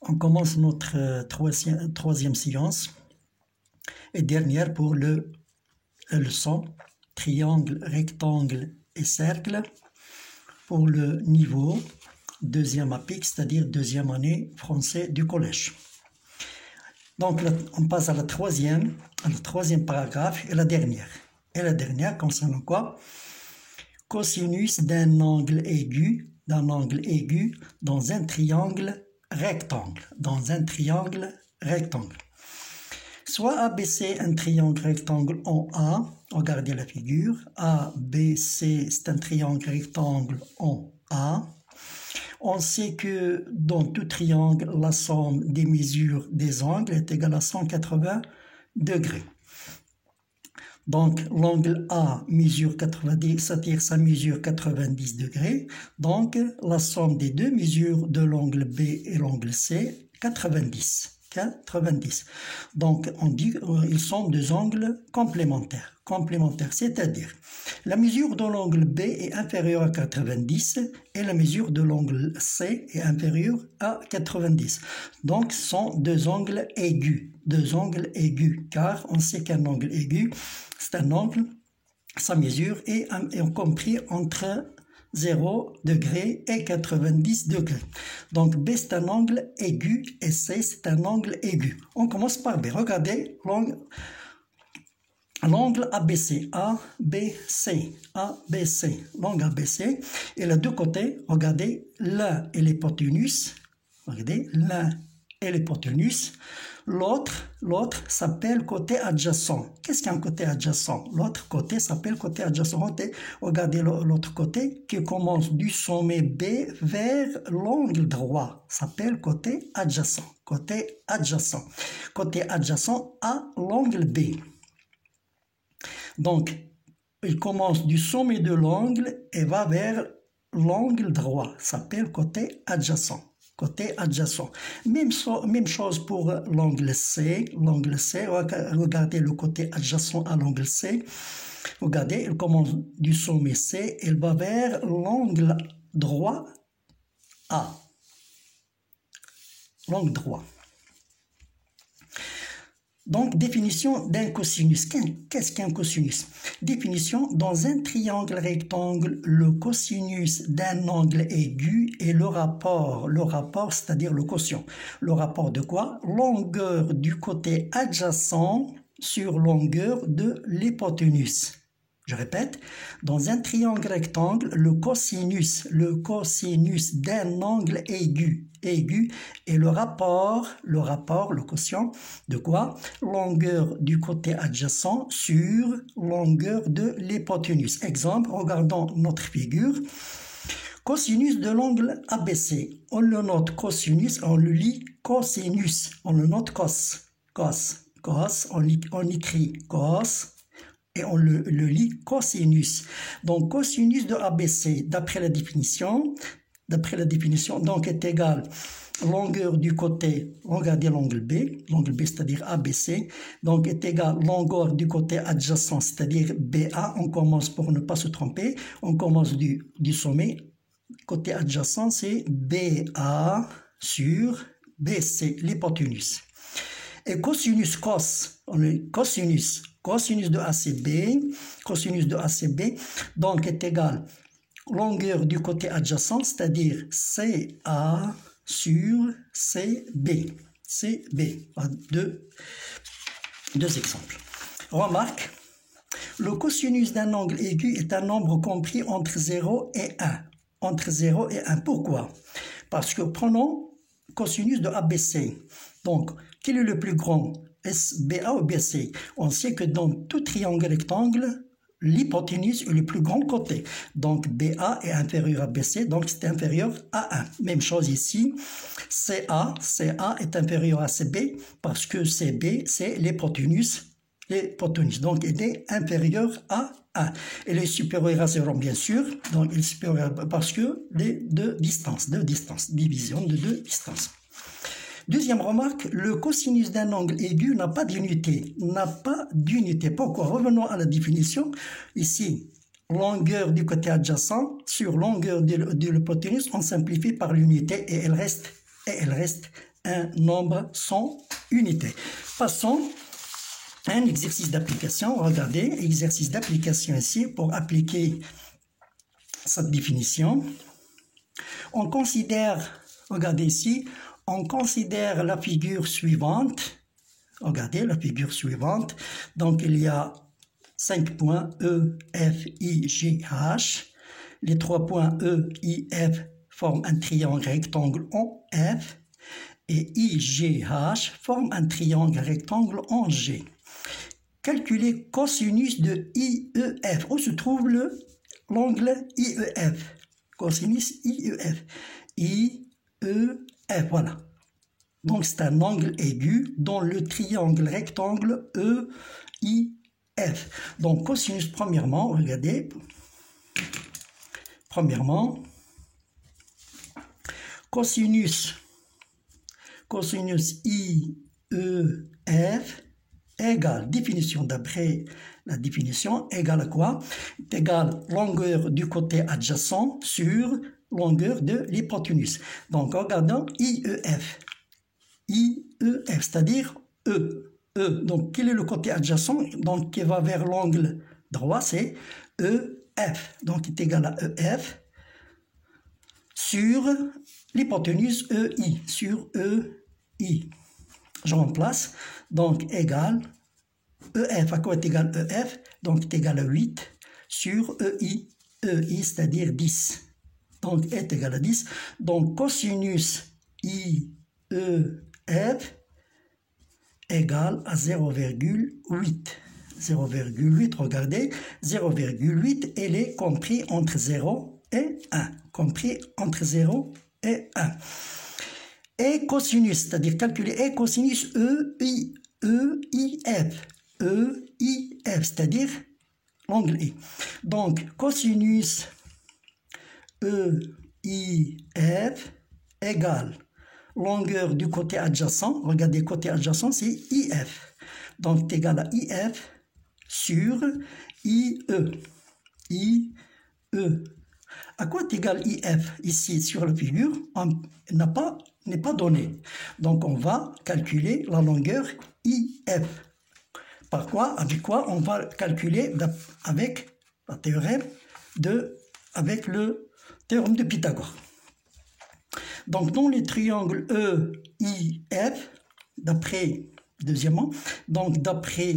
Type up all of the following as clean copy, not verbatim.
On commence notre troisième séance et dernière pour le leçon triangle, rectangle et cercle pour le niveau deuxième APIC, c'est-à-dire deuxième année français du collège. Donc on passe à la troisième paragraphe et la dernière. Et la dernière concerne quoi? Cosinus d'un angle aigu dans un triangle rectangle. Soit ABC, un triangle rectangle en A, regardez la figure, ABC c'est un triangle rectangle en A. On sait que dans tout triangle, la somme des mesures des angles est égale à 180 degrés. Donc, l'angle A mesure 90, c'est-à-dire ça mesure 90 degrés. Donc, la somme des deux mesures de l'angle B et l'angle C, 90. Donc, on dit qu'ils sont deux angles complémentaires, c'est-à-dire la mesure de l'angle B est inférieure à 90 et la mesure de l'angle C est inférieure à 90. Donc, ce sont deux angles aigus, car on sait qu'un angle aigu, c'est un angle, sa mesure est compris entre 0 degré et 90 degrés. Donc B c'est un angle aigu et C c'est un angle aigu. On commence par B. Regardez l'angle ABC, l'angle ABC. Et les deux côtés, regardez, l'un est l'hypoténuse, l'autre s'appelle côté adjacent. Qu'est-ce qu'un côté adjacent? L'autre côté s'appelle côté adjacent. Regardez l'autre côté qui commence du sommet B vers l'angle droit. S'appelle côté adjacent. Côté adjacent à l'angle B. Donc, il commence du sommet de l'angle et va vers l'angle droit. S'appelle côté adjacent. Même chose pour l'angle C. Regardez le côté adjacent à l'angle C. Regardez, il commence du sommet C, il va vers l'angle droit A. L'angle droit. Donc, définition d'un cosinus. Qu'est-ce qu'un cosinus? Définition, dans un triangle rectangle, le cosinus d'un angle aigu est le rapport, c'est-à-dire le quotient. Le rapport de quoi? Longueur du côté adjacent sur longueur de l'hypoténuse. Je répète, dans un triangle rectangle, le cosinus d'un angle aigu et le quotient de quoi? Longueur du côté adjacent sur longueur de l'hypoténuse. Exemple, regardons notre figure. Cosinus de l'angle ABC. On le note cosinus, on le lit cosinus. On le note cos, on écrit cos. Et on le lit cosinus. Donc, cosinus de ABC, d'après la définition, donc est égal longueur du côté, regardez l'angle B c'est-à-dire ABC, donc est égal longueur du côté adjacent, c'est-à-dire BA, on commence pour ne pas se tromper, on commence du sommet, côté adjacent c'est BA sur BC, l'hypoténuse. Et cosinus de ACB, donc est égal longueur du côté adjacent, c'est-à-dire CA sur CB. Deux exemples. Remarque, le cosinus d'un angle aigu est un nombre compris entre 0 et 1. Pourquoi? Parce que prenons cosinus de ABC. Donc, quel est le plus grand? BA ou BC? On sait que dans tout triangle rectangle, l'hypoténuse est le plus grand côté. Donc, BA est inférieur à BC, donc c'est inférieur à 1. Même chose ici, CA est inférieur à CB parce que CB, c'est l'hypoténuse. Donc, il est inférieur à 1. Il est supérieur à 0, bien sûr. Donc, il est supérieur parce que les deux distances, division de deux distances. Deuxième remarque, le cosinus d'un angle aigu n'a pas d'unité. Pourquoi? Revenons à la définition. Ici, longueur du côté adjacent sur longueur de l'hypoténuse, on simplifie par l'unité et elle reste un nombre sans unité. Passons à un exercice d'application. Regardez, exercice d'application ici pour appliquer cette définition. On considère, regardez ici, on considère la figure suivante. Regardez la figure suivante. Donc, il y a 5 points E, F, I, G, H. Les 3 points E, I, F forment un triangle rectangle en F. Et I, G, H forment un triangle rectangle en G. Calculez cosinus de IEF. Où se trouve l'angle IEF? Cosinus IEF. IEF, voilà. Donc, c'est un angle aigu dans le triangle rectangle EIF. Donc, cosinus, premièrement, regardez. Premièrement, cosinus IEF égale, définition d'après la définition, égale à quoi? Égale longueur du côté adjacent sur longueur de l'hypoténuse. Donc, regardons IEF. IEF, c'est-à-dire E. Donc, quel est le côté adjacent? Donc, qui va vers l'angle droit, c'est EF. Donc, il est égal à EF sur l'hypoténuse EI. Sur EI. Je remplace. Donc, égal EF. À quoi est égal EF? Donc, est égal à 8 sur EI. EI, c'est-à-dire 10. Donc, est égal à 10. Donc, cosinus IEF égale à 0,8. 0,8, regardez, 0,8, elle est compris entre 0 et 1. Compris entre 0 et 1. Et cosinus, c'est-à-dire calculer et cosinus EIF. EIF, c'est-à-dire l'angle I. Donc, cosinus EIF égale longueur du côté adjacent. Regardez, côté adjacent, c'est IF. Donc, c'est égal à IF sur IE. IE. À quoi est égal IF ici sur la figure? N'est pas donné. Donc, on va calculer la longueur IF. Par quoi? Avec quoi? On va calculer avec le théorème de Pythagore. Donc, dans les triangles EIF, deuxièmement, donc d'après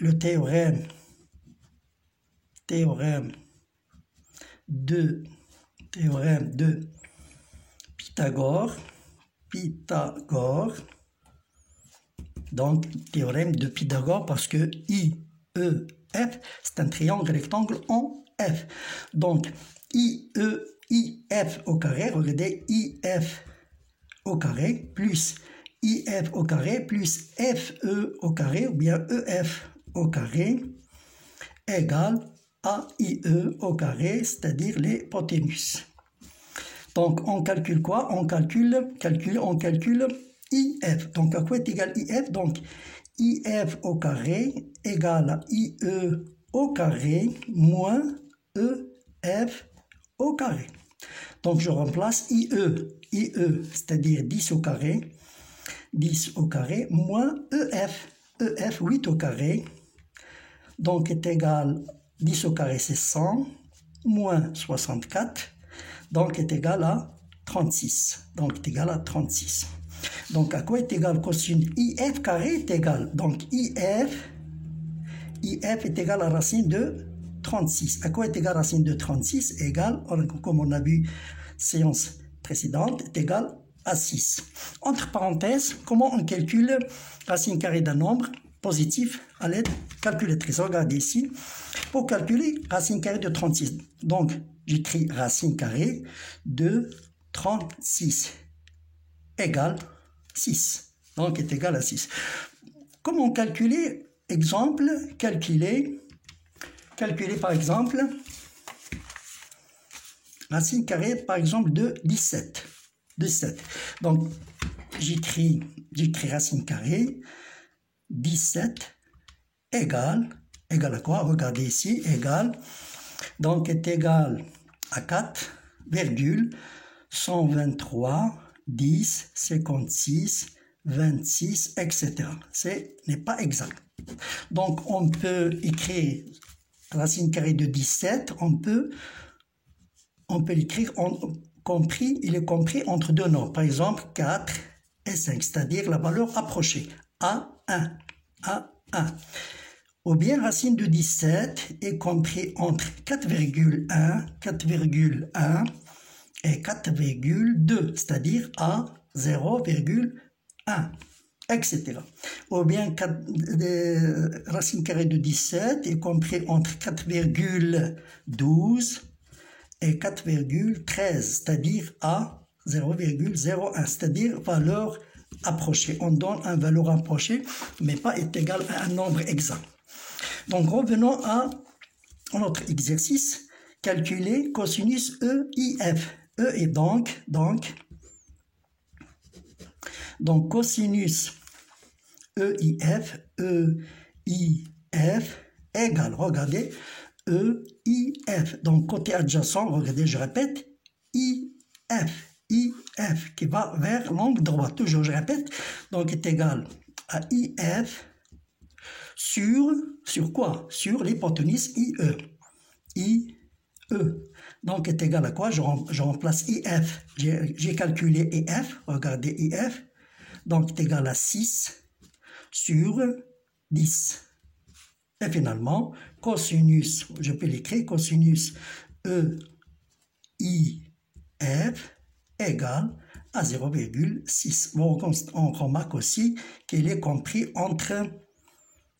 le théorème de Pythagore, donc théorème de Pythagore parce que IEF, c'est un triangle rectangle en F. Donc, IF au carré, regardez, IF au carré plus IF au carré plus FE au carré ou bien EF au carré égale à IE au carré, c'est-à-dire l'hypoténuse. Donc, on calcule quoi? On calcule IF. Donc, à quoi est égal IF? Donc, IF au carré égale à IE au carré moins EF au carré. Donc, je remplace IE, c'est-à-dire 10 au carré, moins EF, 8 au carré, donc est égal, 10 au carré c'est 100, moins 64, donc est égal à 36. Donc, est égal à 36. Donc, à quoi est égal cosinus IF carré est égal, donc IF est égal à racine de 36. À quoi est égal racine de 36? Égal, comme on a vu séance précédente, est égal à 6. Entre parenthèses, comment on calcule racine carrée d'un nombre positif à l'aide de calculatrice? Regardez ici, pour calculer racine carrée de 36. Donc, j'écris racine carrée de 36 égale 6. Donc, est égal à 6. Comment calculer? Exemple, calculer par exemple racine carrée par exemple de 17. Donc j'écris racine carrée 17 égale à quoi? Regardez ici, égale, donc est égal à 4,75. 123, 10, 56, 26, etc. Ce n'est pas exact. Donc, on peut écrire racine carrée de 17, on peut l'écrire il est compris entre deux nombres. Par exemple, 4 et 5, c'est-à-dire la valeur approchée. A1, A1. Ou bien racine de 17 est compris entre 4,1, 4,1 et 4,2, c'est-à-dire A 0,1, etc. Ou bien racine carrée de 17 est compris entre 4,12 et 4,13, c'est-à-dire A 0,01, c'est-à-dire valeur approchée. On donne une valeur approchée, mais pas est égal à un nombre exact. Donc, revenons à notre exercice. Calculer cosinus EIF. E est donc cosinus EIF égale, regardez, EIF. Donc, côté adjacent, regardez, je répète, IF qui va vers l'angle droit. Toujours, je répète, donc est égal à IF sur quoi? Sur l'hypoténuse IE. IE. Donc, est égal à quoi? Je remplace IF. J'ai calculé IF. Regardez IF. Donc, est égal à 6 sur 10. Et finalement, cosinus, je peux l'écrire, cosinus EIF égale à 0,6. Bon, on remarque aussi qu'il est compris entre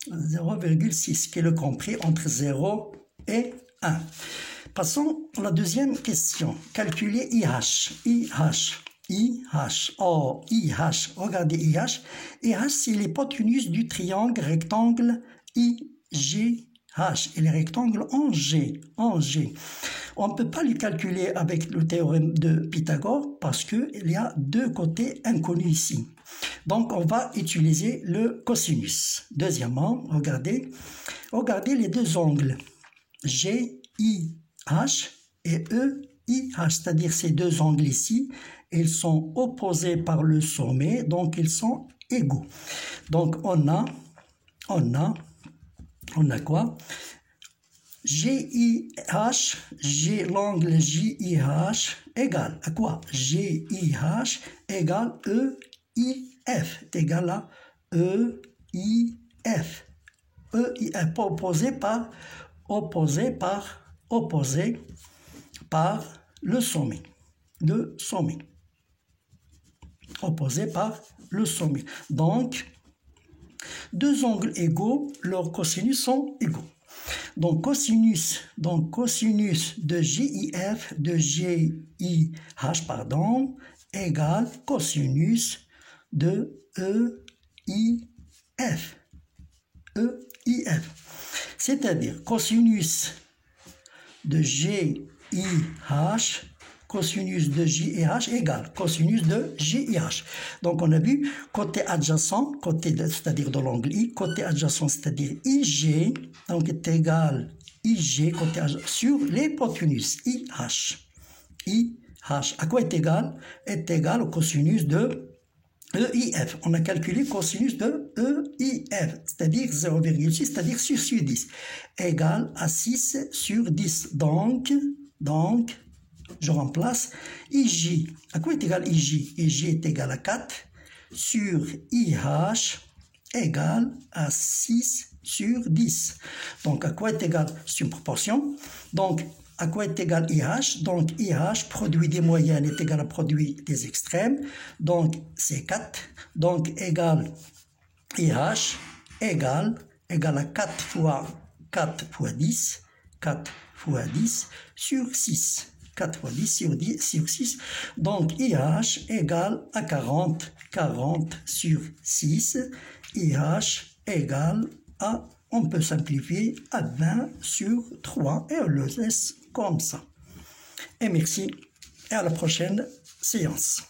0,6, qui est compris entre 0 et 1. Passons à la deuxième question. Calculer IH. Regardez IH. IH, c'est l'hypoténuse du triangle rectangle IGH. Et les rectangles en G. On ne peut pas le calculer avec le théorème de Pythagore parce qu'il y a deux côtés inconnus ici. Donc, on va utiliser le cosinus. Deuxièmement, regardez les deux angles GIH et EIH, c'est-à-dire ces deux angles ici, ils sont opposés par le sommet, donc ils sont égaux. Donc, on a quoi? GIH, l'angle JIH égale à quoi? GIH égale EIF, est égal à EIF. EIF opposé par le sommet. Opposé par le sommet. Donc, deux angles égaux, leurs cosinus sont égaux. Donc, cosinus de GIF, égale cosinus de EIF. C'est-à-dire, cosinus de GIH, cosinus de JIH égale cosinus de JIH. Donc, on a vu côté adjacent, c'est-à-dire de l'angle I, côté adjacent, c'est-à-dire IG, donc est égal IG côté adjacent sur l'hypoténuse IH. À quoi est égal? Est égal au cosinus de EIF. On a calculé cosinus de EIF, c'est-à-dire 0,6, c'est-à-dire 6 sur 10, égale à 6 sur 10. Donc, je remplace IJ. À quoi est égal IJ? IJ est égal à 4 sur IH égale à 6 sur 10. Donc, à quoi est égal? C'est une proportion. Donc, à quoi est égal IH? Donc, IH, produit des moyennes, est égal à produit des extrêmes. Donc, c'est 4. Donc, égal IH égale à 4 fois 10. 4 fois 10 sur 6. 4 fois 10 sur 10 sur 6. Donc, IH égale à 40 sur 6. IH égale à, on peut simplifier, à 20 sur 3. Et on le laisse comme ça. Et merci. Et à la prochaine séance.